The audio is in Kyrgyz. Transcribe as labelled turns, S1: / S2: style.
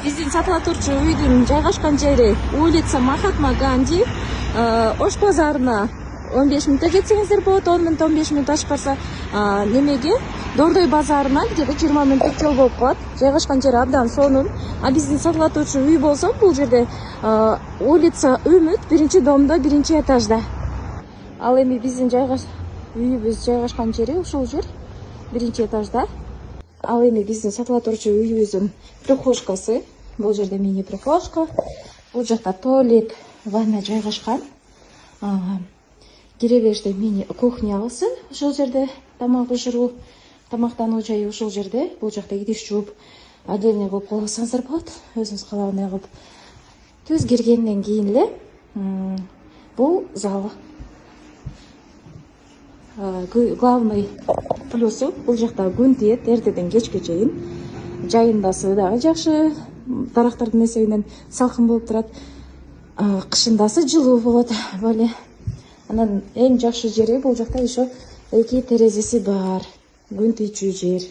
S1: Биздин сатылып турчу үйдүн жайгашкан жери улица Махатма Ганди, Ош базарына 15 минутта жетсеңиздер болот, 10 минут 15 минут ашкарса немеге Дордой базарына где-то 20 минуттук жол болуп калат. Жайгашкан жери абдан сонун. А биздин сатылып турчу үй болсо бул жерде улица Үмүт, биринчи домдо, биринчи этажда. Ал эми биздин үйүбүз жайгашкан жери ушул жер, биринчи этажда. Ал эми биздин сатылып турчу үйүбүздүн прихожкасы. Бул жерде мини прихожка. Бул жакта туалет, ванна жайгашкан. Кире бериште мини кухнябызы. Ушул жерде тамак бышыруу, тамактануу жайы ушул жерде. Бул жакта идиш жууп, отдельный кылып койсоңуздар болот. Өзүңүз каалагандай кылып. Түз киргенден кийин эле бул зал. Главный плюсу бул жакта күн тиет эртеден кечке чейин. Жайындасы дагы жакшы, дарактардын эсебинен салкын болуп турат. Кышындасы жылуу болот боле. Анан эң жакшы жери бул жакта еще 2 терезеси бар. Күн тийчү жер.